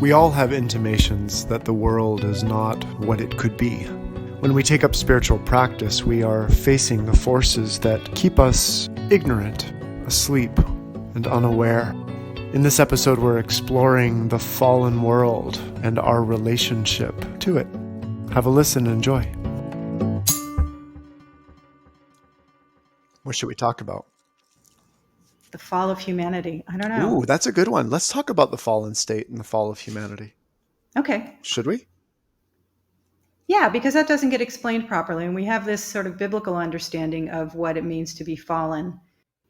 We all have intimations that the world is not what it could be. When we take up spiritual practice, we are facing the forces that keep us ignorant, asleep, and unaware. In this episode, we're exploring the fallen world and our relationship to it. Have a listen and enjoy. What should we talk about? The fall of humanity. I don't know. Ooh, that's a good one. Let's talk about the fallen state and the fall of humanity. Okay. Should we? Yeah, because that doesn't get explained properly. And we have this sort of biblical understanding of what it means to be fallen.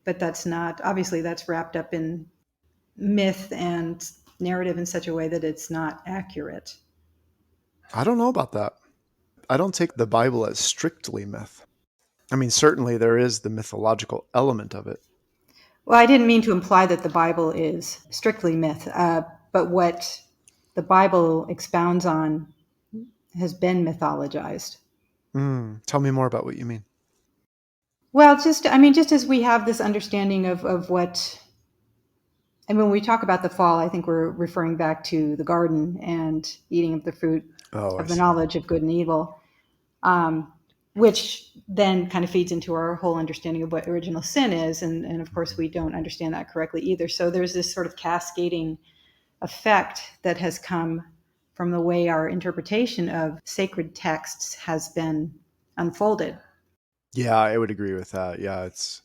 But that's not, obviously, that's wrapped up in myth and narrative in such a way that it's not accurate. I don't know about that. I don't take the Bible as strictly myth. I mean, certainly there is the mythological element of it. Well, I didn't mean to imply that the Bible is strictly myth, but what the Bible expounds on has been mythologized. Tell me more about what you mean. Well, just as we have this understanding of what, and when we talk about the fall, I think we're referring back to the garden and eating of the fruit of the knowledge of good and evil, which then kind of feeds into our whole understanding of what original sin is. And of course, we don't understand that correctly either. So there's this sort of cascading effect that has come from the way our interpretation of sacred texts has been unfolded. Yeah, I would agree with that. Yeah, it's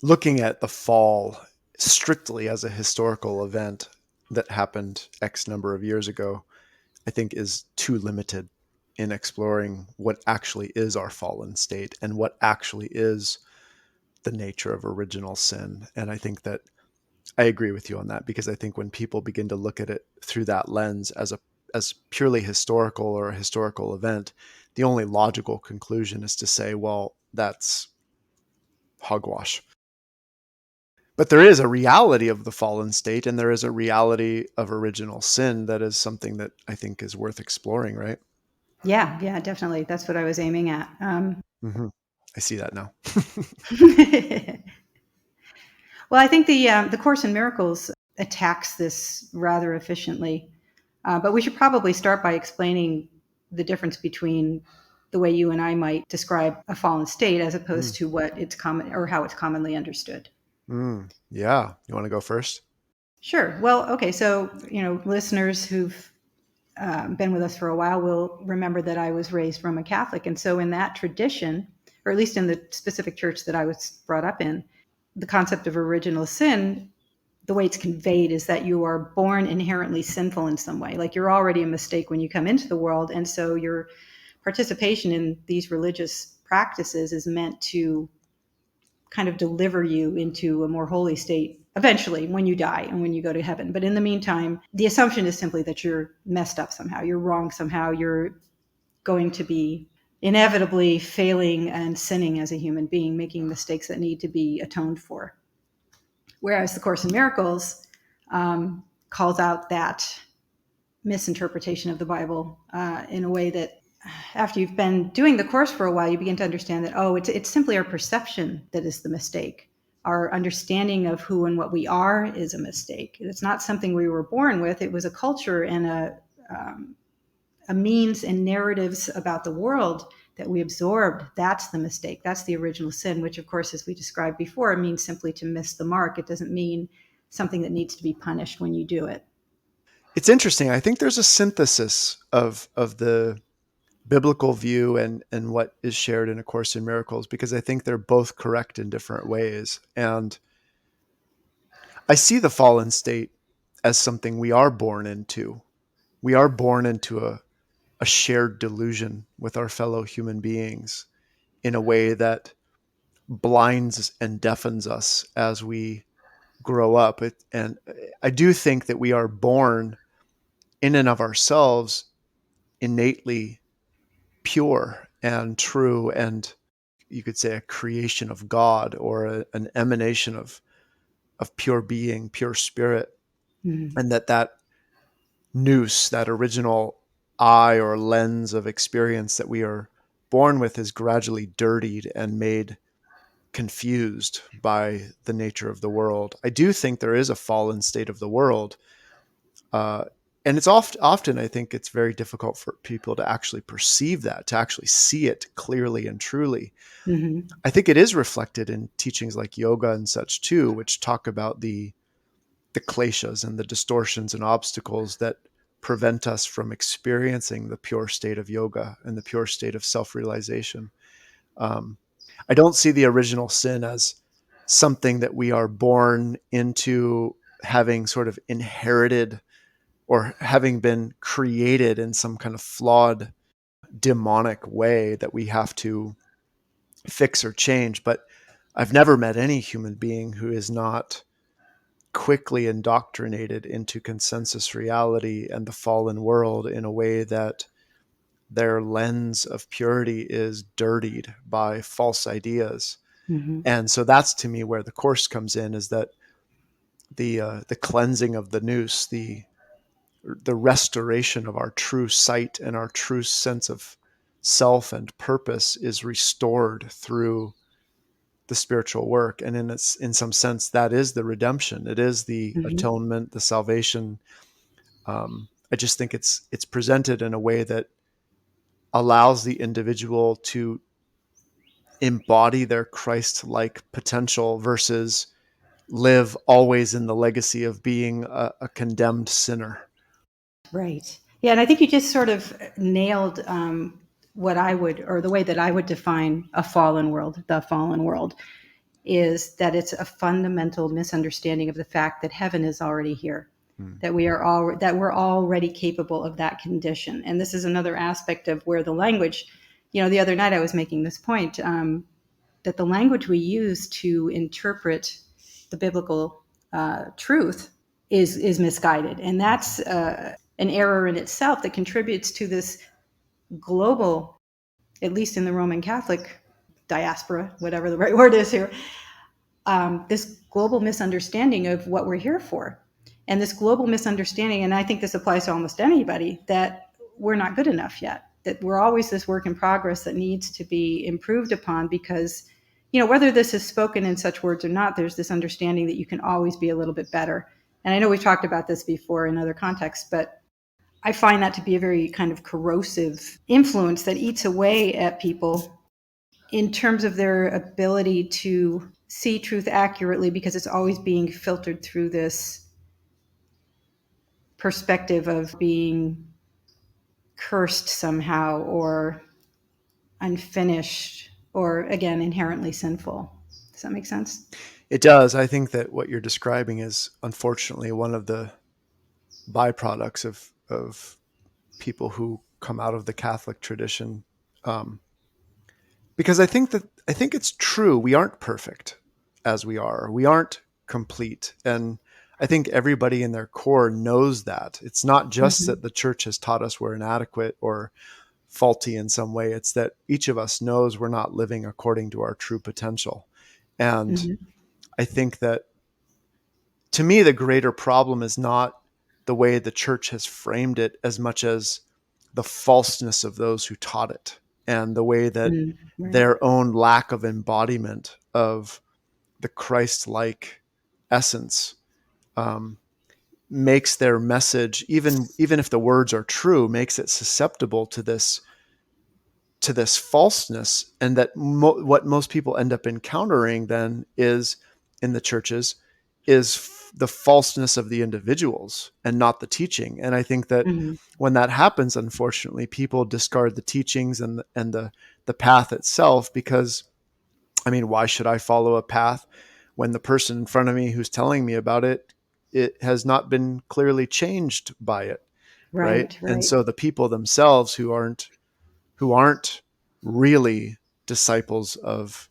looking at the fall strictly as a historical event that happened X number of years ago, I think is too limited in exploring what actually is our fallen state and what actually is the nature of original sin. And I think that I agree with you on that, because I think when people begin to look at it through that lens as purely historical or a historical event, the only logical conclusion is to say, well, that's hogwash. But there is a reality of the fallen state, and there is a reality of original sin that is something that I think is worth exploring, right? Yeah, definitely. That's what I was aiming at. I see that now. Well, I think the Course in Miracles attacks this rather efficiently, but we should probably start by explaining the difference between the way you and I might describe a fallen state as opposed to what it's common or how it's commonly understood. Yeah, you want to go first? Sure. Well, okay. So listeners who've been with us for a while will remember that I was raised Roman Catholic, and so in that tradition, or at least in the specific church that I was brought up in, the concept of original sin, the way it's conveyed is that you are born inherently sinful in some way. Like you're already a mistake when you come into the world. And so your participation in these religious practices is meant to kind of deliver you into a more holy state eventually when you die and when you go to heaven. But in the meantime, the assumption is simply that you're messed up somehow. You're wrong somehow. You're going to be inevitably failing and sinning as a human being, making mistakes that need to be atoned for. Whereas the Course in Miracles calls out that misinterpretation of the Bible in a way that after you've been doing the Course for a while, you begin to understand that, it's simply our perception that is the mistake. Our understanding of who and what we are is a mistake. It's not something we were born with. It was a culture and a means and narratives about the world that we absorbed. That's the mistake. That's the original sin, which, of course, as we described before, means simply to miss the mark. It doesn't mean something that needs to be punished when you do it. It's interesting. I think there's a synthesis of the biblical view and what is shared in A Course in Miracles, because I think they're both correct in different ways. And I see the fallen state as something we are born into. We are born into a shared delusion with our fellow human beings in a way that blinds and deafens us as we grow up. And I do think that we are born in and of ourselves innately pure and true, and you could say a creation of God, or an emanation of pure being, pure spirit. And that nous, that original eye or lens of experience that we are born with, is gradually dirtied and made confused by the nature of the world. I do think there is a fallen state of the world, Uh, and it's often, I think it's very difficult for people to actually perceive that, to actually see it clearly and truly. Hmm. I think it is reflected in teachings like yoga and such too, which talk about the kleshas and the distortions and obstacles that prevent us from experiencing the pure state of yoga and the pure state of self-realization. Um, I don't see the original sin as something that we are born into having sort of inherited or having been created in some kind of flawed demonic way that we have to fix or change. But I've never met any human being who is not quickly indoctrinated into consensus reality and the fallen world in a way that their lens of purity is dirtied by false ideas. Hmm. And so that's to me where the course comes in, is that the cleansing of the nous, the restoration of our true sight and our true sense of self and purpose is restored through the spiritual work. And in some sense, that is the redemption. It is the Hmm. atonement, the salvation. I just think it's presented in a way that allows the individual to embody their Christ-like potential versus live always in the legacy of being a condemned sinner. Right. Yeah, and I think you just sort of nailed what I would, or the way that I would define a fallen world. The fallen world is that it's a fundamental misunderstanding of the fact that heaven is already here, Mm. that we're already capable of that condition. And this is another aspect of where the language, the other night I was making this point, that the language we use to interpret the biblical truth is misguided, and that's an error in itself that contributes to this global, at least in the Roman Catholic diaspora, whatever the right word is here, this global misunderstanding of what we're here for. And this global misunderstanding, and I think this applies to almost anybody, that we're not good enough yet, that we're always this work in progress that needs to be improved upon because, whether this is spoken in such words or not, there's this understanding that you can always be a little bit better. And I know we've talked about this before in other contexts, but I find that to be a very kind of corrosive influence that eats away at people in terms of their ability to see truth accurately because it's always being filtered through this perspective of being cursed somehow or unfinished or, again, inherently sinful. Does that make sense? It does. I think that what you're describing is unfortunately one of the byproducts of people who come out of the Catholic tradition. Um, because I think it's true. We aren't perfect as we are. We aren't complete. And I think everybody in their core knows that. It's not just Mm-hmm. that the church has taught us we're inadequate or faulty in some way. It's that each of us knows we're not living according to our true potential. And Mm-hmm. I think that to me, the greater problem is not the way the church has framed it as much as the falseness of those who taught it and the way that Mm-hmm. Right. their own lack of embodiment of the Christ like essence um, makes their message, even if the words are true, makes it susceptible to this falseness. And that what most people end up encountering then is in the churches is the falseness of the individuals and not the teaching. And I think that Mm-hmm. when that happens, unfortunately, people discard the teachings and the path itself because, I mean, why should I follow a path when the person in front of me who's telling me about it, it has not been clearly changed by it, right? Right. And Right. so the people themselves who aren't really disciples of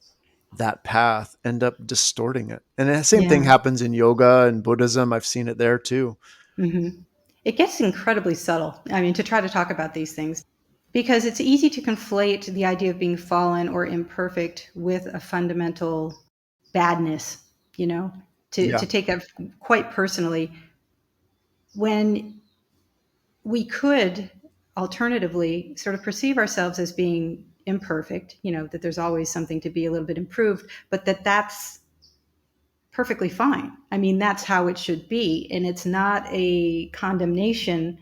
that path end up distorting it. And the same thing Yeah. happens in yoga and Buddhism. I've seen it there too. Mm-hmm. It gets incredibly subtle. I mean, to try to talk about these things, because it's easy to conflate the idea of being fallen or imperfect with a fundamental badness, you know, to Yeah. take that quite personally, when we could alternatively sort of perceive ourselves as being imperfect, that there's always something to be a little bit improved, but that's perfectly fine. I mean, that's how it should be. And it's not a condemnation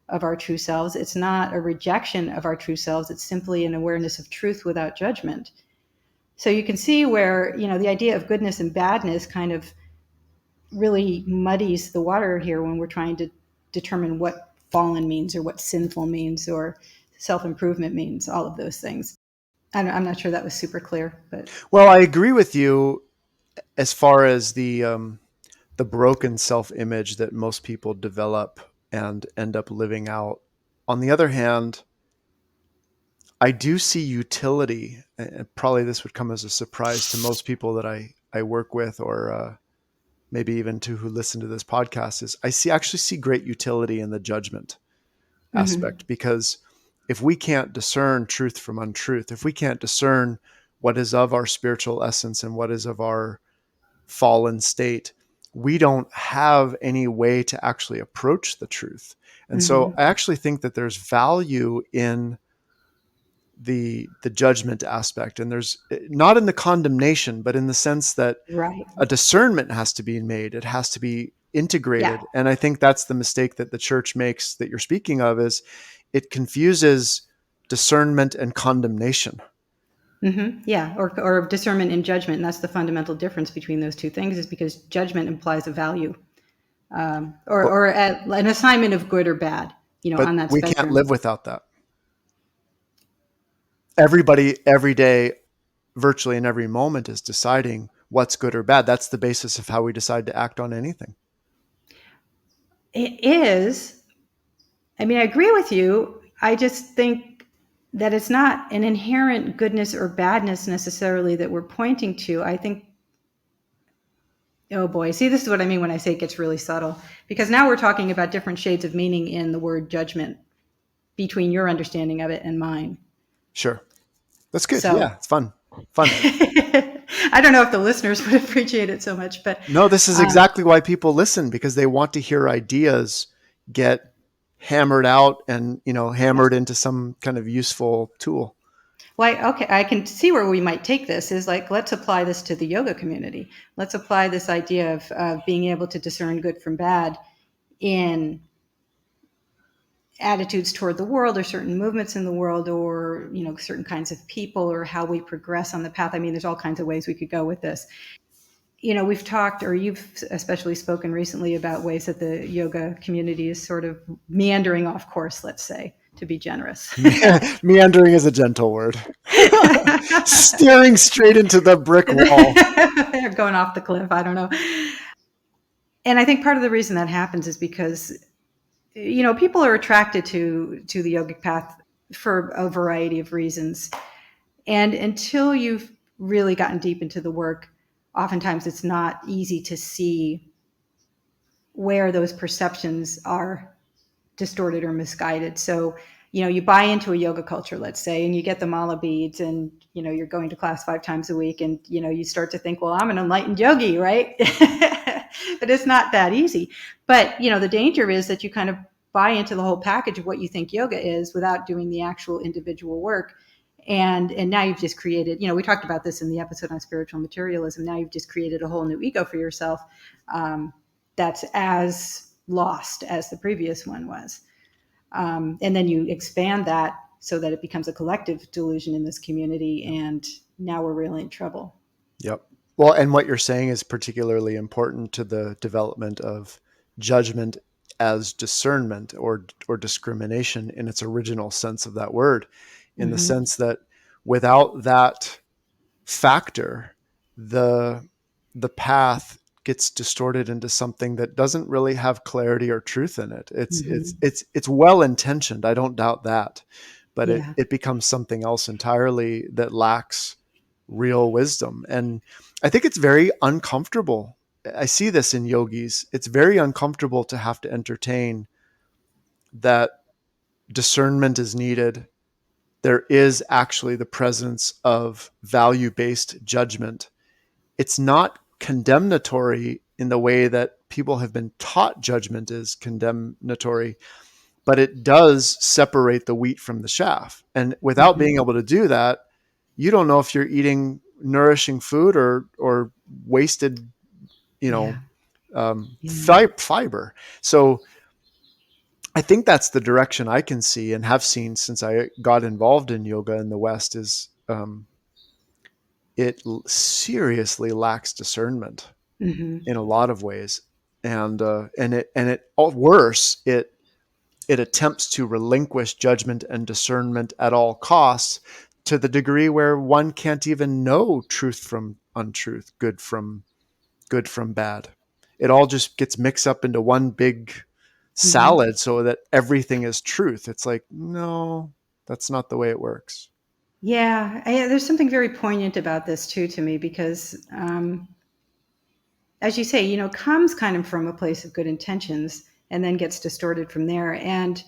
of our true selves. It's not a rejection of our true selves. It's simply an awareness of truth without judgment. So you can see where, the idea of goodness and badness kind of really muddies the water here when we're trying to determine what fallen means or what sinful means or self improvement means, all of those things. I'm not sure that was super clear, but Well, I agree with you as far as the broken self image that most people develop and end up living out. On the other hand, I do see utility, and probably this would come as a surprise to most people that I work with, or maybe even to who listen to this podcast. Is I actually see great utility in the judgment mm-hmm, aspect, because if we can't discern truth from untruth, if we can't discern what is of our spiritual essence and what is of our fallen state, we don't have any way to actually approach the truth. And so mm-hmm, I actually think that there's value in the judgment aspect, and there's not in the condemnation, but in the sense that right. a discernment has to be made, it has to be Yeah. integrated. And I think that's the mistake that the church makes, that you're speaking of, is it confuses discernment and condemnation. Yeah, or discernment and judgment, and that's the fundamental difference between those two things. Is because judgment implies a value, but an assignment of good or bad, but on that we can't spectrum. live without that. Everybody every day, virtually in every moment, is deciding what's good or bad. That's the basis of how we decide to act on anything. It is. I mean, I agree with you. I just think that it's not an inherent goodness or badness necessarily that we're pointing to. I think, oh boy, see, this is what I mean when I say it gets really subtle, because now we're talking about different shades of meaning in the word judgment between your understanding of it and mine. Sure. That's good. So Yeah, it's fun. Fun. I don't know if the listeners would appreciate it so much, but No, this is um, exactly why people listen, because they want to hear ideas get hammered out and, yeah. hammered into some kind of useful tool. Well, okay, I can see where we might take this is like, let's apply this to the yoga community. Let's apply this idea of being able to discern good from bad in attitudes toward the world or certain movements in the world or, certain kinds of people or how we progress on the path. I mean, there's all kinds of ways we could go with this. We've talked, or you've especially spoken recently about ways that the yoga community is sort of meandering off course, let's say, to be generous. Meandering is a gentle word. Steering straight into the brick wall. They're going off the cliff. I don't know. And I think part of the reason that happens is because, people are attracted to the yogic path for a variety of reasons. And until you've really gotten deep into the work, oftentimes it's not easy to see where those perceptions are distorted or misguided. So, you buy into a yoga culture, let's say, and you get the mala beads and, you're going to class 5 times a week and, you start to think, well, I'm an enlightened yogi, right? But it's not that easy. But, the danger is that you kind of buy into the whole package of what you think yoga is without doing the actual individual work. And now you've just created, we talked about this in the episode on spiritual materialism. Now you've just created a whole new ego for yourself, that's as lost as the previous one was. And then you expand that so that it becomes a collective delusion in this community. And now we're really in trouble. Yep. Well, and what you're saying is particularly important to the development of judgment as discernment, or discrimination in its original sense of that word, in the Mm-hmm. sense that without that factor, the the path gets distorted into something that doesn't really have clarity or truth in it. Mm-hmm. It's well intentioned, I don't doubt that, but it Yeah. it becomes something else entirely that lacks real wisdom. And I think it's very uncomfortable. I see this in yogis. It's very uncomfortable to have to entertain that discernment is needed. There is actually the presence of value based judgment. It's not condemnatory in the way that people have been taught judgment is condemnatory, but it does separate the wheat from the chaff. And without being Mm-hmm. able to do that, you don't know if you're eating nourishing food or wasted you know, Yeah. Yeah. fiber. So I think that's the direction I can see and have seen since I got involved in yoga in the West is it seriously lacks discernment Hmm. in a lot of ways, and it worse it attempts to relinquish judgment and discernment at all costs to the degree where one can't even know truth from untruth, good from bad. It all just gets mixed up into one big Hmm. salad so that everything is truth. It's like, no, that's not the way it works. Yeah, there's something very poignant about this too to me because, as you say, comes kind of from a place of good intentions and then gets distorted from there. And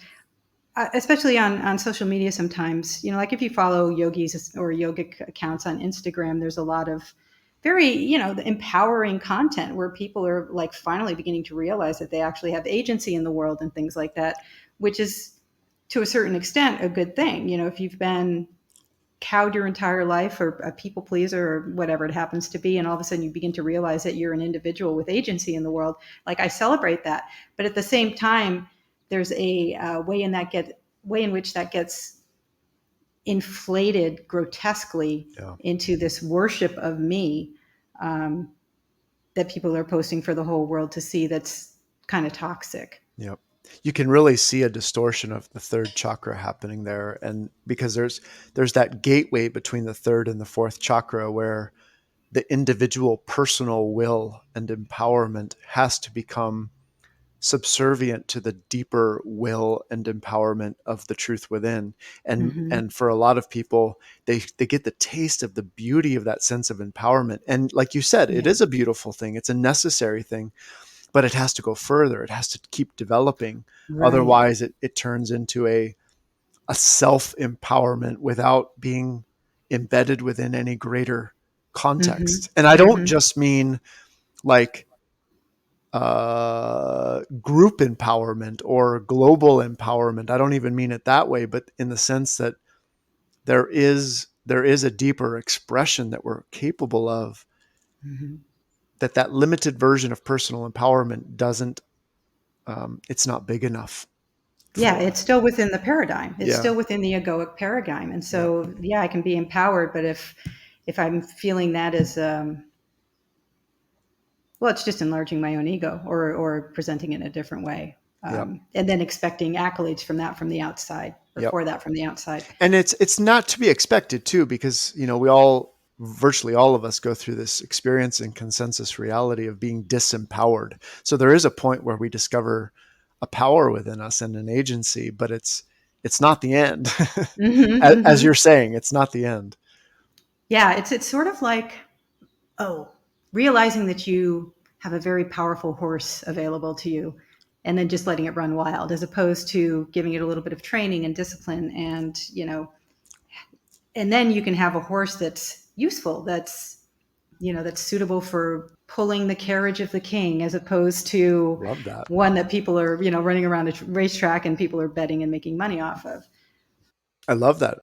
especially on social media, sometimes, like if you follow yogis or yogic accounts on Instagram, there's a lot of very, empowering content where people are like finally beginning to realize that they actually have agency in the world and things like that, which is to a certain extent a good thing. If you've been cowed your entire life or a people pleaser or whatever it happens to be, and all of a sudden you begin to realize that you're an individual with agency in the world, like I celebrate that. But at the same time, there's a way in which that gets inflated grotesquely Yeah. into this worship of me, um, that people are posting for the whole world to see. That's kind of toxic. Yep. You can really see a distortion of the third chakra happening there. And because there's that gateway between the third and the fourth chakra where the individual personal will and empowerment has to become subservient to the deeper will and empowerment of the truth within. Hmm. And for a lot of people, they get the taste of the beauty of that sense of empowerment. And like you said, it Yeah. is a beautiful thing. It's a necessary thing, but it has to go further. It has to keep developing. Right. Otherwise it turns into a self empowerment without being embedded within any greater Hmm. context. And I don't Hmm. just mean like group empowerment or global empowerment. I don't even mean it that way, but in the sense that there is a deeper expression that we're capable of, Hmm. that limited version of personal empowerment doesn't, it's not big enough Yeah, for. it's still within the paradigm. It's Yeah. still within the egoic paradigm. And Yeah. so, yeah, I can be empowered, but if I'm feeling that as, well, it's just enlarging my own ego or presenting it in a different way. Yeah. And then expecting accolades from that from the outside or Yep. for that from the outside. And it's not to be expected too, because we all, virtually all of us, go through this experience in consensus reality of being disempowered. So there is a point where we discover a power within us and an agency, but it's not the end. Hmm. As Hmm. you're saying, it's not the end. Yeah, it's sort of like, oh, realizing that you have a very powerful horse available to you and then just letting it run wild, as opposed to giving it a little bit of training and discipline, and then you can have a horse that's useful, that's suitable for pulling the carriage of the king, as opposed to Love that. one that people are running around a racetrack and people are betting and making money off of. I love that.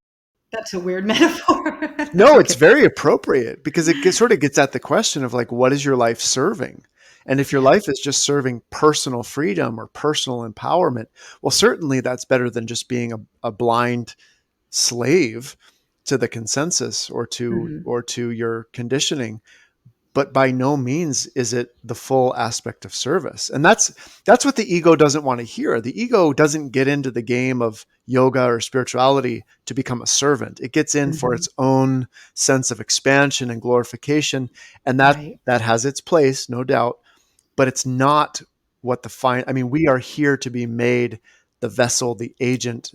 That's a weird metaphor. No, it's Okay. very appropriate because sort of gets at the question of like, what is your life serving? And if your Yeah. life is just serving personal freedom or personal empowerment, well, certainly that's better than just being a blind slave to the consensus Hmm. or to your conditioning. But by no means is it the full aspect of service. And that's what the ego doesn't want to hear. The ego doesn't get into the game of yoga or spirituality to become a servant. It gets in for Hmm. its own sense of expansion and glorification, and Right. that has its place, no doubt, but it's not what the fine. I mean, we are here to be made the vessel, the agent,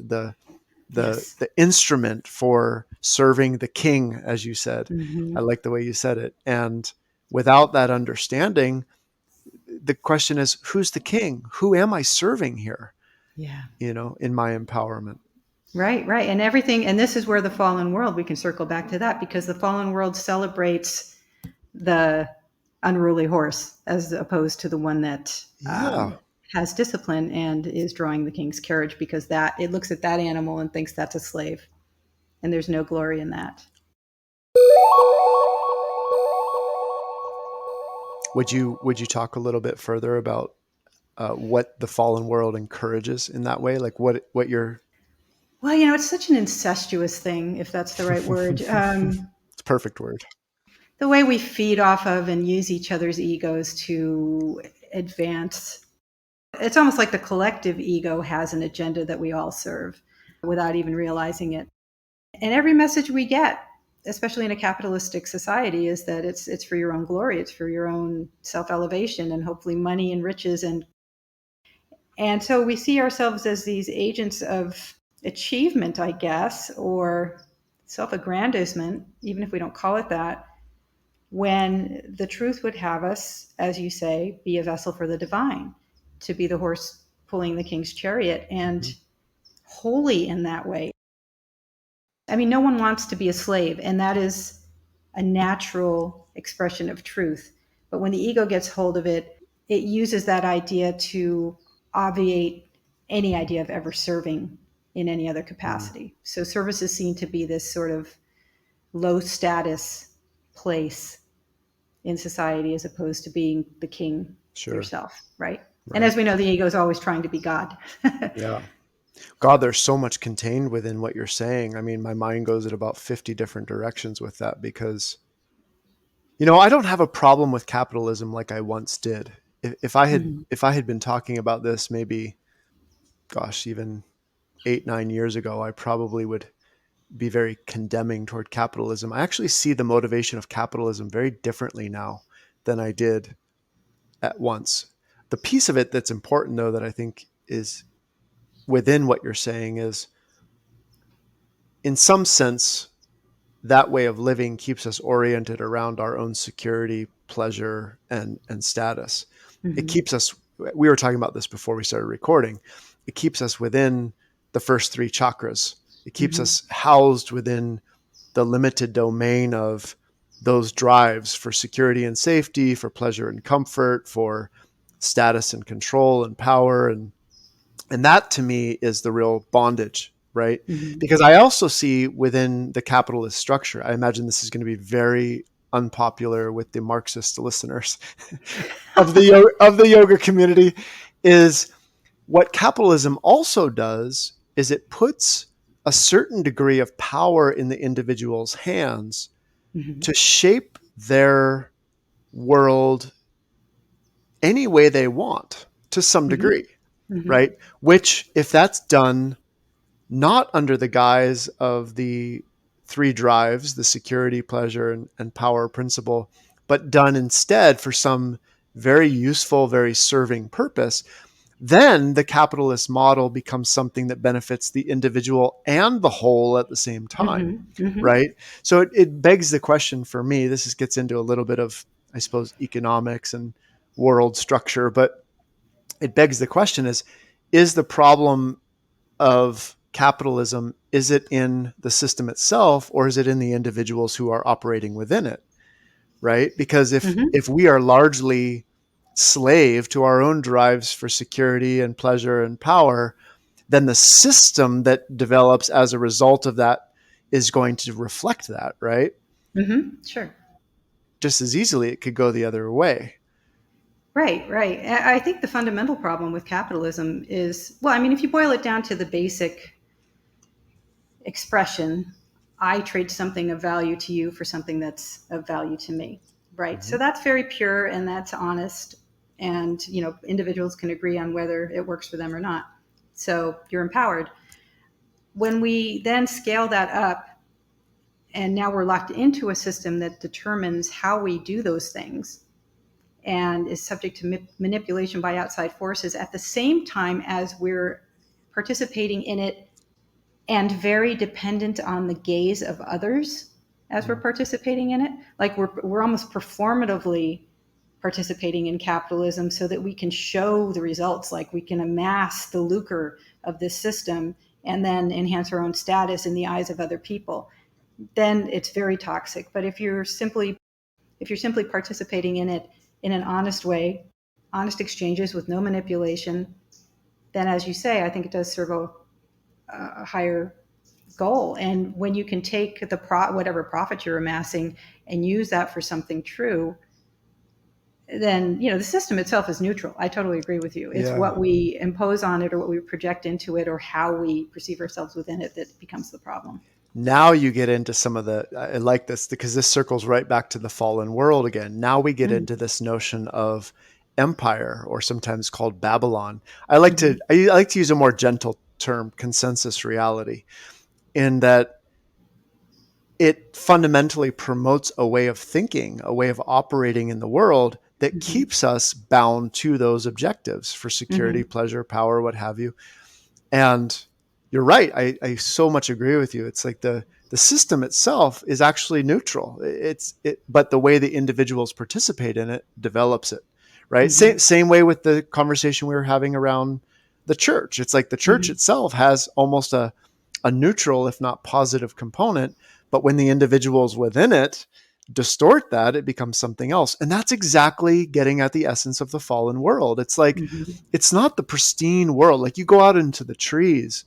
Yes. the instrument for serving the king, as you said. I Hmm. like the way you said it. And without that understanding, the question is, who's the king? Who am I serving here? Yeah. In my empowerment. Right, right. And everything, and this is where the fallen world, we can circle back to that, because the fallen world celebrates the unruly horse as opposed to the one that, Yeah. has discipline and is drawing the king's carriage, because that it looks at that animal and thinks that's a slave, and there's no glory in that. Would you talk a little bit further about what the fallen world encourages in that way? Like what you're Well, it's such an incestuous thing, if that's the right word. it's a perfect word. The way we feed off of and use each other's egos to advance. It's almost like the collective ego has an agenda that we all serve without even realizing it. And every message we get, especially in a capitalistic society, is that it's for your own glory, it's for your own self-elevation and hopefully money and riches. And so we see ourselves as these agents of achievement, I guess, or self-aggrandizement, even if we don't call it that, when the truth would have us, as you say, be a vessel for the divine, to be the horse pulling the king's chariot, Hmm. and holy in that way. I mean, no one wants to be a slave, and that is a natural expression of truth. But when the ego gets hold of it, it uses that idea to obviate any idea of ever serving in any other Mm, capacity. So service is seen to be this sort of low status place in society as opposed to being the king sure. yourself, right? And Right. as we know, the ego is always trying to be God. Yeah. God, there's so much contained within what you're saying. I mean, my mind goes in about 50 different directions with that because, I don't have a problem with capitalism like I once did. If I had Mhm. if I had been talking about this maybe, gosh, even 8, 9 years ago, I probably would be very condemning toward capitalism. I actually see the motivation of capitalism very differently now than I did at once. The piece of it that's important, though, that I think is within what you're saying is, in some sense, that way of living keeps us oriented around our own security, pleasure, and status. It Mhm. keeps us, we were talking about this before we started recording, it keeps us within the first three chakras. It keeps Mhm. us housed within the limited domain of those drives for security and safety, for pleasure and comfort, for status and control and power. And that to me is the real bondage, right? Mhm. Because I also see within the capitalist structure, I imagine this is going to be very unpopular with the Marxist listeners of the yoga community, is what capitalism also does is it puts a certain degree of power in the individual's hands Mhm. to shape their world any way they want to some Mhm. degree, Mhm. right? Which, if that's done not under the guise of the three drives, the security, pleasure, and power principle, but done instead for some very useful, very serving purpose, then the capitalist model becomes something that benefits the individual and the whole at the same time, Mhm. Mhm. right? So it begs the question for me. Gets into a little bit of, I suppose, economics and world structure, but it begs the question: is the problem of capitalism, is it in the system itself, or is it in the individuals who are operating within it, right? Because Mhm. if we are largely slave to our own drives for security and pleasure and power, then the system that develops as a result of that is going to reflect that, right? Mhm. Sure. Just as easily it could go the other way. Right, right. I think the fundamental problem with capitalism is, well, I mean, if you boil it down to the basic expression, I trade something of value to you for something that's of value to me, right? Mm-hmm. So that's very pure and that's honest. And, individuals can agree on whether it works for them or not. So you're empowered. When we then scale that up, and now we're locked into a system that determines how we do those things and is subject to manipulation by outside forces at the same time as we're participating in it and very dependent on the gaze of others as we're Mm-hmm. participating in it. Like we're almost performatively participating in capitalism so that we can show the results, like we can amass the lucre of this system and then enhance our own status in the eyes of other people. Then it's very toxic. But if you're simply participating in it in an honest way, honest exchanges with no manipulation, then as you say, I think it does serve a higher goal. And when you can take whatever profit you're amassing and use that for something true, then the system itself is neutral. I totally agree with you. It's Yeah. what we impose on it or what we project into it or how we perceive ourselves within it that becomes the problem. Now you get into some of the, I like this because this circles right back to the fallen world again. Now we get Mm-hmm. into this notion of empire, or sometimes called Babylon. Mm-hmm. I like to use a more gentle term, consensus reality, in that it fundamentally promotes a way of thinking, a way of operating in the world that Mm-hmm. keeps us bound to those objectives for security, Mm-hmm. pleasure, power, what have you. And you're right. I so much agree with you. It's like the system itself is actually neutral. But the way the individuals participate in it develops it, right? Mm-hmm. Same way with the conversation we were having around the church. It's like the church Mm-hmm. itself has almost a neutral, if not positive component. But when the individuals within it distort that, it becomes something else. And that's exactly getting at the essence of the fallen world. It's like, Mm-hmm. it's not the pristine world. Like you go out into the trees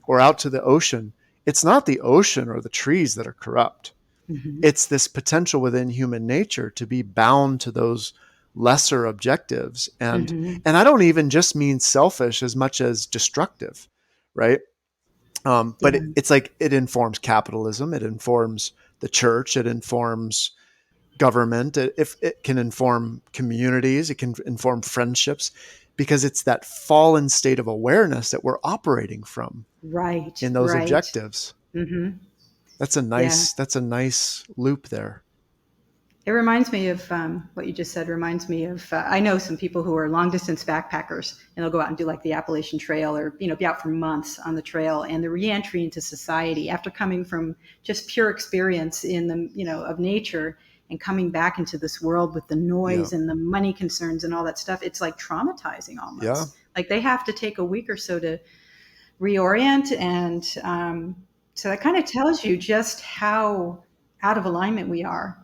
or out to the ocean, it's not the ocean or the trees that are corrupt. Mm-hmm. It's this potential within human nature to be bound to those lesser objectives. Mm-hmm. And I don't even just mean selfish as much as destructive, right? But Yeah. it's like it informs capitalism, it informs the church, it informs government, if it can inform communities, it can inform friendships, because it's that fallen state of awareness that we're operating from Right. in those Right. objectives. Mm-hmm. That's Yeah. a nice loop there. It reminds me of what you just said. Reminds me of I know some people who are long distance backpackers, and they'll go out and do like the Appalachian Trail, or be out for months on the trail. And the reentry into society after coming from just pure experience in the of nature and coming back into this world with the Yeah. noise and the money concerns and all that stuff, it's like traumatizing Yeah. almost. Like they have to take a week or so to reorient, and so that kind of tells you just how out of alignment we are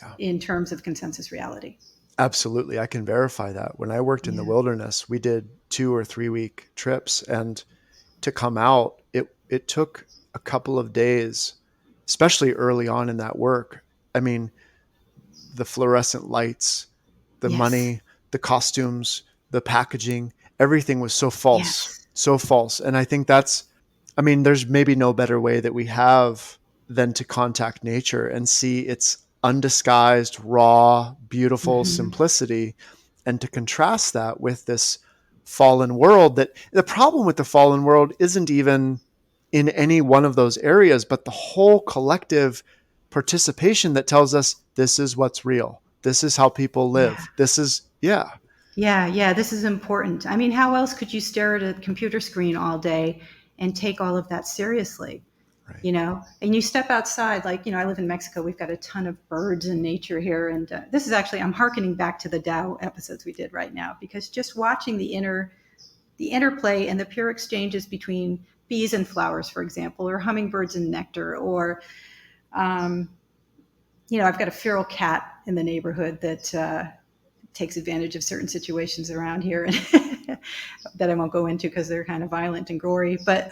Yeah. in terms of consensus reality. Absolutely. I can verify that. When I worked in the Yeah. wilderness, we did 2 or 3 week trips, and to come out, it took a couple of days, especially early on in that work. I mean, the fluorescent lights, the Yes. money, the costumes, the packaging, everything was so false, Yes. so false. And I think that's, I mean, there's maybe no better way that we have than to contact nature and see its undisguised, raw, beautiful Mm-hmm. simplicity, and to contrast that with this fallen world. That the problem with the fallen world isn't even in any one of those areas, but the whole collective participation that tells us this is what's real. This is how people Yeah. live. This is, yeah, Yeah. Yeah. This is important. I mean, how else could you stare at a computer screen all day and take all of that seriously? right. And you step outside, like, I live in Mexico. We've got a ton of birds and nature here. And this is actually, I'm hearkening back to the Tao episodes we did right now, because just watching the interplay and the pure exchanges between bees and flowers, for example, or hummingbirds and nectar, or um, I've got a feral cat in the neighborhood that takes advantage of certain situations around here that I won't go into because they're kind of violent and gory. But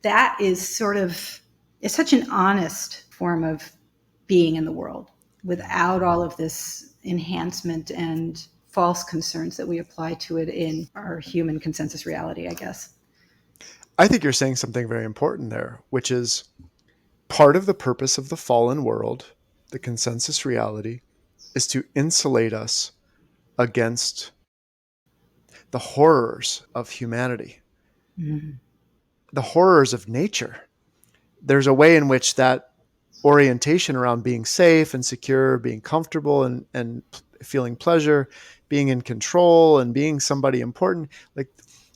that is sort of, it's such an honest form of being in the world Yeah. without all of this enhancement and false concerns that we apply to it in our human consensus reality, I guess. I think you're saying something very important there, which is part of the purpose of the fallen world, the consensus reality, is to insulate us against the horrors of humanity, Mm-hmm. the horrors of nature. There's a way in which that orientation around being safe and secure, being comfortable and feeling pleasure, being in control and being somebody important, like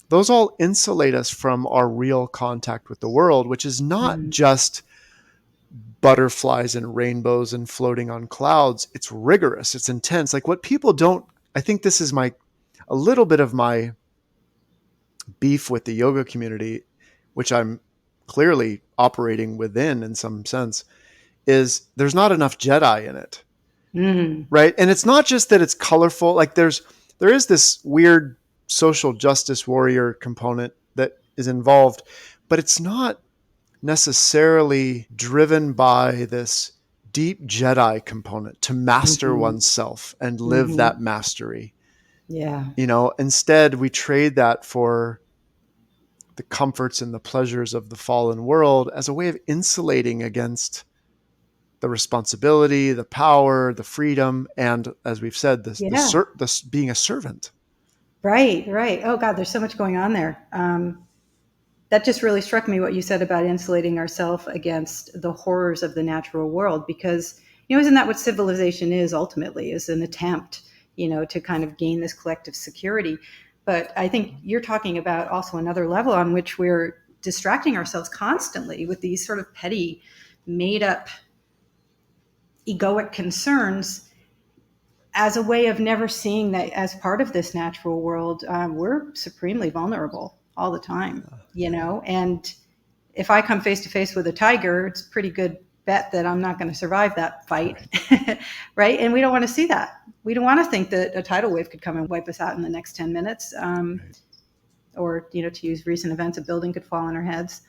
those all insulate us from our real contact with the world, which is not Mm-hmm. just butterflies and rainbows and floating on clouds. It's rigorous, it's intense. Like what people don't, I think this is a little bit of my beef with the yoga community, which I'm clearly operating within in some sense, is there's not enough Jedi in it, Mm-hmm. right? And it's not just that it's colorful. Like there is this weird social justice warrior component that is involved, but it's not necessarily driven by this deep Jedi component to master Hmm. oneself and live Hmm. that mastery. Yeah. Instead we trade that for the comforts and the pleasures of the fallen world as a way of insulating against the responsibility, the power, the freedom, and as we've said, Yeah. the being a servant. Right. Right. Oh God, there's so much going on there. That just really struck me what you said about insulating ourselves against the horrors of the natural world, because isn't that what civilization is ultimately, is an attempt to kind of gain this collective security. But I think you're talking about also another level on which we're distracting ourselves constantly with these sort of petty, made up egoic concerns, as a way of never seeing that as part of this natural world, we're supremely vulnerable all the time, Yeah, and if I come face to face with a tiger, it's a pretty good bet that I'm not going to survive that fight. right, Right. And we don't want to see that. We don't want to think that a tidal wave could come and wipe us out in the next 10 minutes. right. Or, to use recent events, a building could fall on our heads.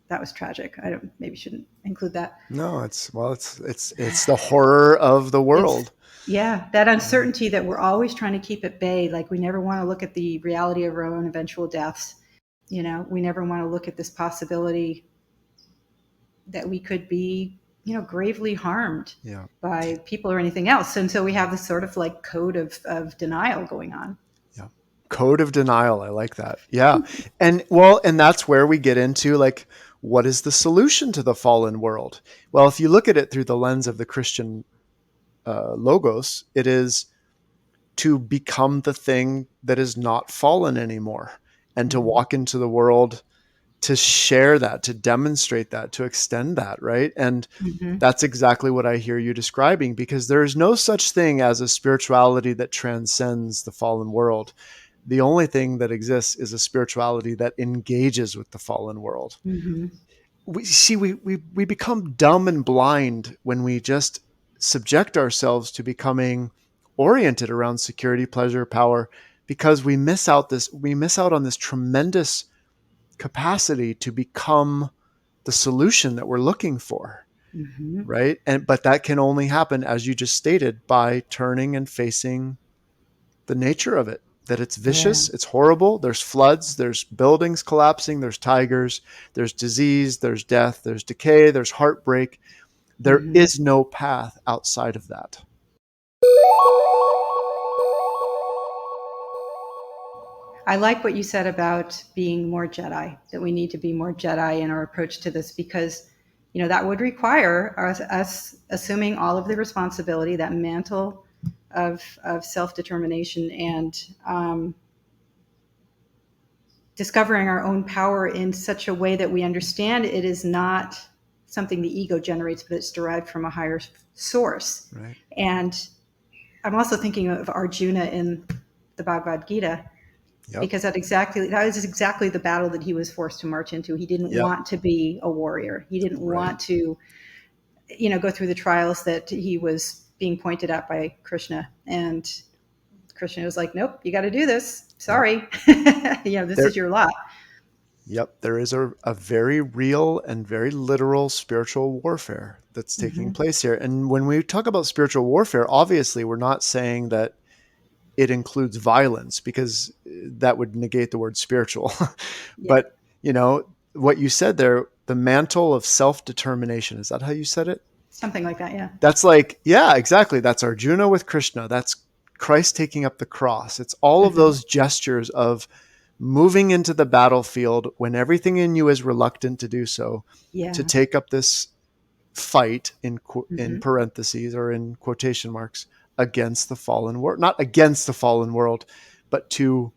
That was tragic. I don't, maybe shouldn't include that. No, it's the horror of the It's, world. yeah, that Yeah, uncertainty that we're always trying to keep at bay. Like we never want to look at the reality of our own eventual deaths. We never want to look at this possibility that we could be, gravely harmed yeah, by people or anything else. And so we have this sort of like code of denial going on. yeah. Code of denial. I like that. Yeah. And that's where we get into like, what is the solution to the fallen world? Well, if you look at it through the lens of the Christian logos, it is to become the thing that is not fallen anymore and to Mm-hmm. walk into the world to share that, to demonstrate that, to extend that, right? And Mm-hmm. that's exactly what I hear you describing, because there is no such thing as a spirituality that transcends the fallen world. The only thing that exists is a spirituality that engages with the fallen world. Mm-hmm. We become dumb and blind when we just subject ourselves to becoming oriented around security, pleasure, power, because we miss out on this tremendous capacity to become the solution that we're looking for, Mm-hmm. right? And but that can only happen, as you just stated, by turning and facing the nature of it, that it's Yeah. vicious, it's horrible, there's floods, there's buildings collapsing, there's tigers, there's disease, there's death, there's decay, there's heartbreak. There Mm-hmm. is no path outside of that. I like what you said about being more Jedi, that we need to be more Jedi in our approach to this, because, that would require us assuming all of the responsibility, that mantle of self determination, and discovering our own power in such a way that we understand it is not something the ego generates, but it's derived from a higher source. Right. And I'm also thinking of Arjuna in the Bhagavad Gita, Yep. because that is exactly the battle that he was forced to march into. He didn't Yep. want to be a warrior. He didn't Right. want to, go through the trials that he was being pointed at by Krishna. And Krishna was like, "Nope, you got to do this. Yep. Sorry, this There is your lot." Yep, there is a very real and very literal spiritual warfare that's taking Mm-hmm. place here. And when we talk about spiritual warfare, obviously we're not saying that it includes violence, because that would negate the word spiritual. Yeah, But, what you said there, the mantle of self determination, is that how you said it? something like that. Yeah. That's like, yeah, exactly. That's Arjuna with Krishna. That's Christ taking up the cross. It's all of Mm-hmm. those gestures of moving into the battlefield when everything in you is reluctant to do so, to Yeah. take up this fight in Mm-hmm. parentheses or in quotation marks against the fallen world, not against the fallen world, but to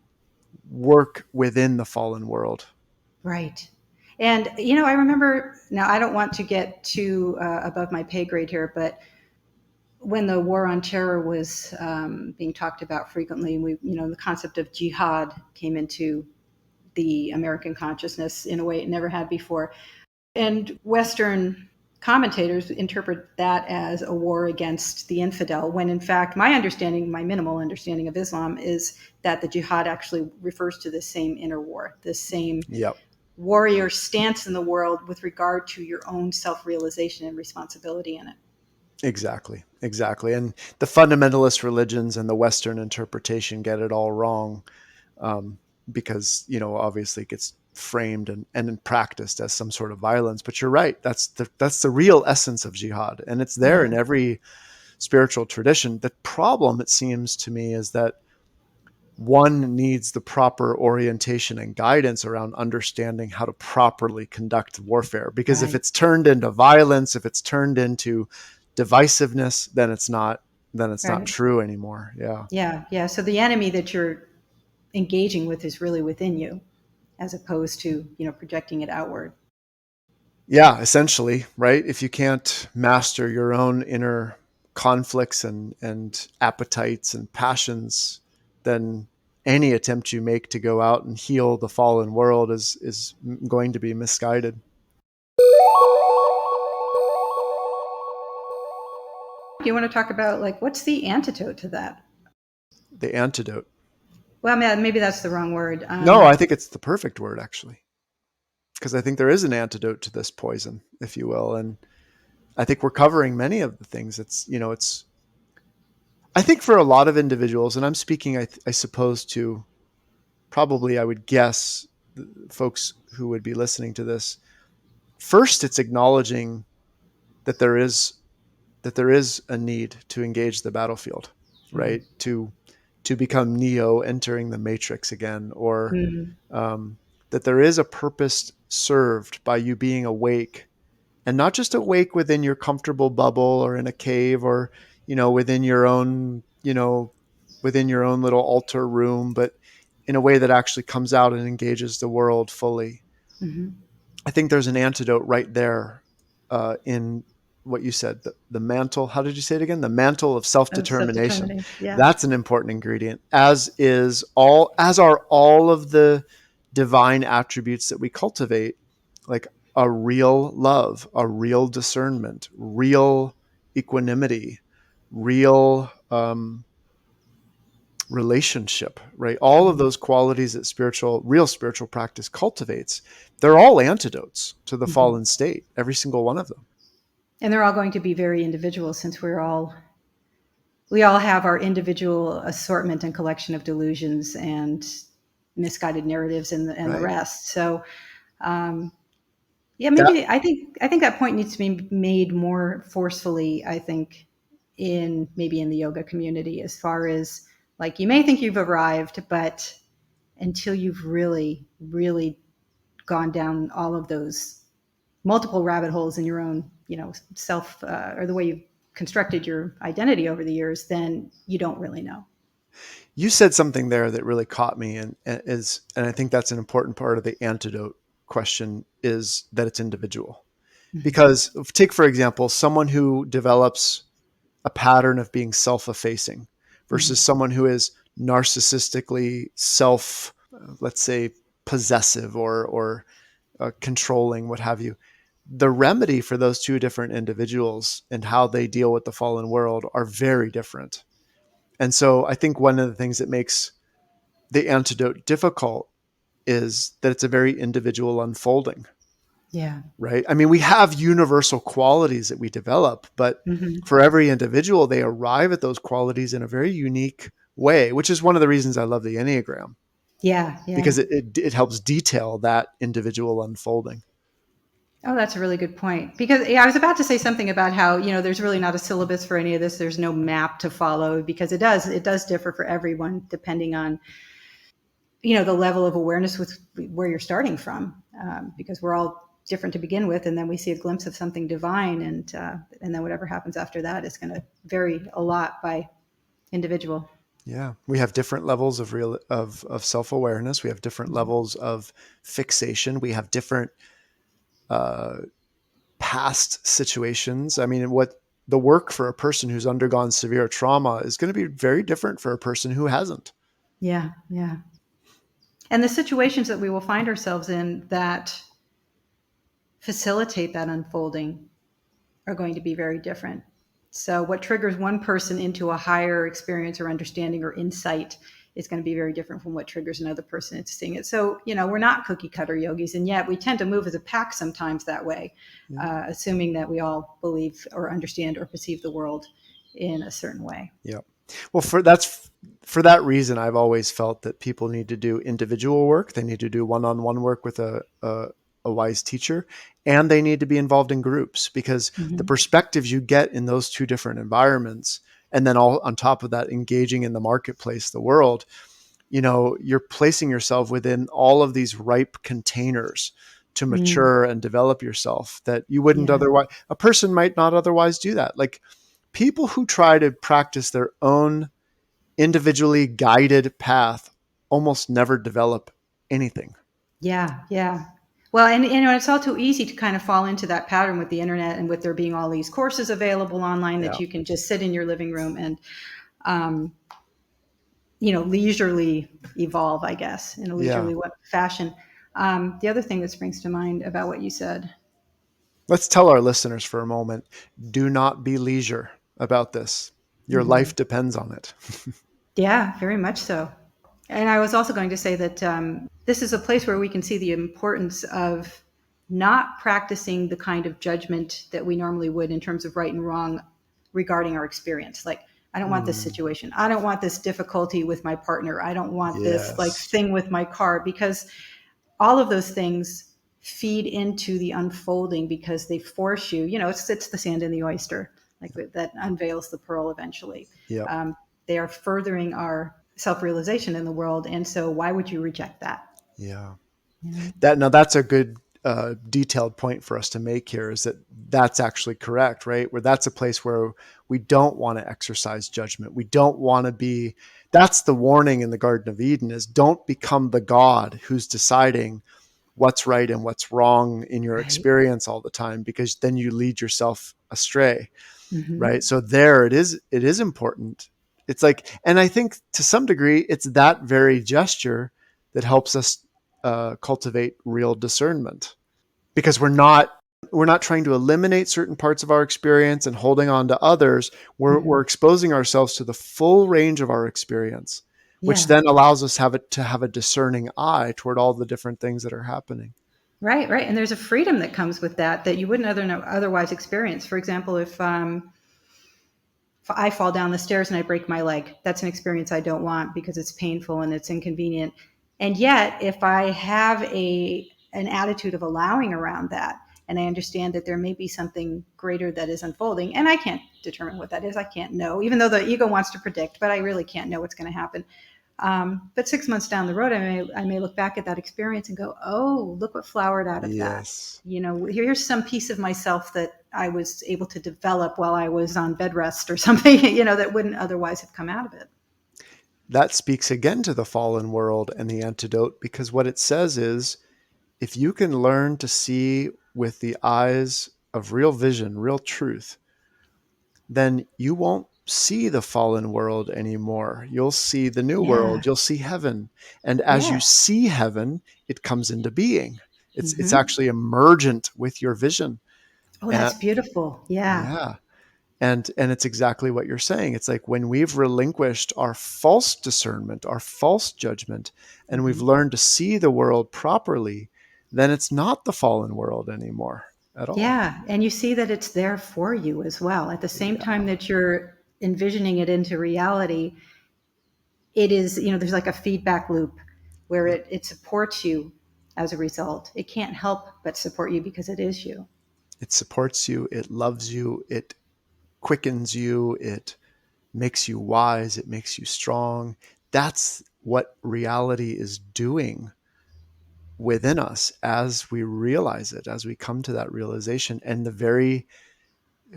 work within the fallen world. Right. And I remember, now I don't want to get too above my pay grade here, but when the war on terror was being talked about frequently, the concept of jihad came into the American consciousness in a way it never had before. And Western commentators interpret that as a war against the infidel, when in fact, my minimal understanding of Islam is that the jihad actually refers to the same inner war, the same Yep. warrior stance in the world with regard to your own self realization and responsibility in it. Exactly, exactly. And the fundamentalist religions and the Western interpretation get it all wrong, um, because obviously it gets framed and practiced as some sort of violence. But you're right. That's the real essence of jihad, and it's there Yeah. in every spiritual tradition. The problem, it seems to me, is that one needs the proper orientation and guidance around understanding how to properly conduct warfare. Because if Right. it's turned into violence, if it's turned into divisiveness, then it's not Right. true anymore. Yeah. Yeah. Yeah. So the enemy that you're engaging with is really within you, as opposed to projecting it outward. Yeah, essentially, right? If you can't master your own inner conflicts and appetites and passions, then any attempt you make to go out and heal the fallen world is going to be misguided. Do you want to talk about like what's the antidote to that? The antidote. Well, maybe that's the wrong word. No, I think it's the perfect word, actually, because I think there is an antidote to this poison, if you will, and I think we're covering many of the things. It's I think for a lot of individuals, and I'm speaking, I suppose, to probably, I would guess, folks who would be listening to this. First, it's acknowledging that there is a need to engage the battlefield, right? To become Neo entering the Matrix again, or Mm-hmm. um, that there is a purpose served by you being awake, and not just awake within your comfortable bubble or in a cave, or within your own within your own little altar room, but in a way that actually comes out and engages the world fully. Mm-hmm. I think there's an antidote right there, in what you said, the mantle. How did you say it again? The mantle of self Of determination. self-determination. Yeah. That's an important ingredient, as are all of the divine attributes that we cultivate, like a real love, a real discernment, real equanimity, real relationship, right? All of Mm-hmm. those qualities that real spiritual practice cultivates, they're all antidotes to the Mm-hmm. fallen state, every single one of them. And they're all going to be very individual since we all have our individual assortment and collection of delusions and misguided narratives and the Right. rest. So yeah, That maybe I think that point needs to be made more forcefully. I think maybe in the yoga community, as far as like you may think you've arrived, but until you've really, really gone down all of those multiple rabbit holes in your own, self or the way you've constructed your identity over the years, then you don't really know. You said something there that really caught me, and I think that's an important part of the antidote question, is that it's individual. Mm-hmm. Because take, for example, someone who develops a pattern of being self-effacing Mm-hmm. versus someone who is narcissistically let's say, possessive, or controlling, what have you. The remedy for those two different individuals and how they deal with the fallen world are very different. And so I think one of the things that makes the antidote difficult is that it's a very individual unfolding, Yeah. right? I mean, we have universal qualities that we develop, but Mm-hmm. for every individual, they arrive at those qualities in a very unique way, which is one of the reasons I love the Enneagram, Yeah. Yeah. because it helps detail that individual unfolding. Oh, that's a really good point. Because yeah, I was about to say something about how there's really not a syllabus for any of this. There's no map to follow because it does differ for everyone depending on the level of awareness with where you're starting from. Because we're all different to begin with, and then we see a glimpse of something divine, and then whatever happens after that is going to vary a lot by individual. Yeah, we have different levels of self-awareness. We have different Mm-hmm. levels of fixation. We have different uh, past situations. I mean, what the work for a person who's undergone severe trauma is going to be very different for a person who hasn't. Yeah, yeah. And the situations that we will find ourselves in that facilitate that unfolding are going to be very different. So, what triggers one person into a higher experience or understanding or insight is going to be very different from what triggers another person into seeing it. So, we're not cookie cutter yogis, and yet we tend to move as a pack sometimes that way, Yeah. assuming that we all believe or understand or perceive the world in a certain way. Yeah. Well, for that reason, I've always felt that people need to do individual work. They need to do one-on-one work with a wise teacher, and they need to be involved in groups, because the Mm-hmm. perspectives you get in those two different environments, and then all on top of that, engaging in the marketplace, the world, you're placing yourself within all of these ripe containers to Mm, mature and develop yourself that you wouldn't yeah. otherwise, a person might not otherwise do that. Like, people who try to practice their own individually guided path almost never develop anything. Yeah, yeah. Well, and it's all too easy to kind of fall into that pattern with the internet and with there being all these courses available online that Yeah. you can just sit in your living room and, um, leisurely evolve, I guess, in a Yeah. leisurely fashion. The other thing that springs to mind about what you said. Let's tell our listeners for a moment, do not be leisure about this. Your Hmm. life depends on it. Yeah, very much so. And I was also going to say that this is a place where we can see the importance of not practicing the kind of judgment that we normally would in terms of right and wrong regarding our experience. Like, I don't want this Mm, situation. I don't want this difficulty with my partner. I don't want this like yes. thing with my car, because all of those things feed into the unfolding because they force you. It's the sand in the oyster, like that unveils the pearl eventually. Yep. Um, they are furthering our self realization in the world, and so why would you reject that? Yeah. You know? That's a good detailed point for us to make here, is that that's actually correct, right? Where that's a place where we don't want to exercise judgment. We don't want to be, that's the warning in the Garden of Eden, is don't become the God who's deciding what's right and what's wrong in your Right. experience all the time, because then you lead yourself astray, Mm-hmm. right? So there it is important. It's like, and I think to some degree it's that very gesture that helps us cultivate real discernment, because we're not trying to eliminate certain parts of our experience and holding on to others. We're Mm-hmm. exposing ourselves to the full range of our experience, which Yeah. then allows us to have a discerning eye toward all the different things that are happening. Right. Right. And there's a freedom that comes with that you wouldn't otherwise experience. For example, if I fall down the stairs and I break my leg, that's an experience I don't want because it's painful and it's inconvenient. And yet, if I have an attitude of allowing around that, and I understand that there may be something greater that is unfolding, and I can't determine what that is, I can't know, even though the ego wants to predict, but I really can't know what's going to happen. But 6 months down the road, I may look back at that experience and go, oh, look what flowered out of that. Yes. Here's some piece of myself that I was able to develop while I was on bed rest or something, that wouldn't otherwise have come out of it. That speaks again to the fallen world and the antidote, because what it says is, if you can learn to see with the eyes of real vision, real truth, then you won't see the fallen world anymore. You'll see the new Yeah. world. You'll see heaven. And as you Yeah. see heaven, it comes into being. It's Hmm. actually emergent with your vision. Oh, And that's beautiful. Yeah. yeah. And it's exactly what you're saying. It's like when we've relinquished our false discernment, our false judgment, and we've Hmm. learned to see the world properly, then it's not the fallen world anymore at all. Yeah. And you see that it's there for you as well. At the same Yeah. time that you're envisioning it into reality, it is, there's like a feedback loop where Yep. it supports you as a result. It can't help but support you because it is you. It supports you, it loves you, it quickens you, it makes you wise, it makes you strong. That's what reality is doing within us as we realize it, as we come to that realization. And the very,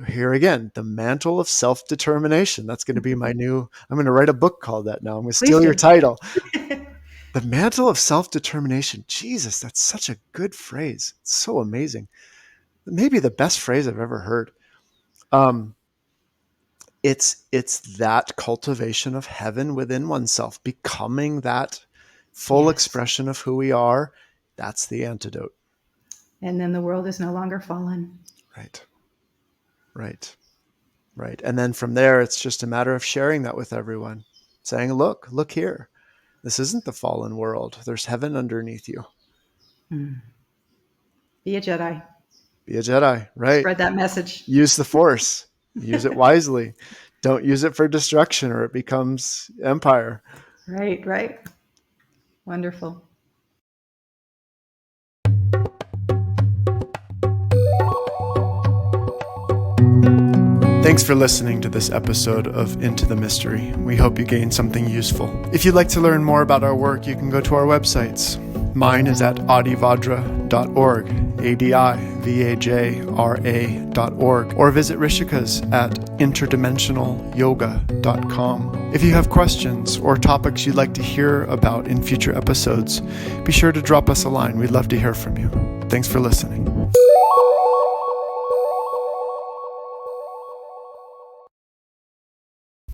here again, the mantle of self determination. That's going to be my new, I'm going to write a book called that now. I'm going to Please steal your do. title. The mantle of self determination. Jesus, that's such a good phrase. It's so amazing. Maybe the best phrase I've ever heard. Um, it's that cultivation of heaven within oneself, becoming that full Yes. expression of who we are. That's the antidote. And then the world is no longer fallen. Right, right, right. And then from there, it's just a matter of sharing that with everyone, saying, look here. This isn't the fallen world. There's heaven underneath you. Be a Jedi. Be a Jedi, right? Spread that message. Use the Force. Use it wisely. Don't use it for destruction or it becomes empire. Right, right. Wonderful. Thanks for listening to this episode of Into the Mystery. We hope you gained something useful. If you'd like to learn more about our work, you can go to our websites. Mine is at adivajra.org, adivajra.org, or visit Rishika's at interdimensionalyoga.com. If you have questions or topics you'd like to hear about in future episodes, be sure to drop us a line. We'd love to hear from you. Thanks for listening.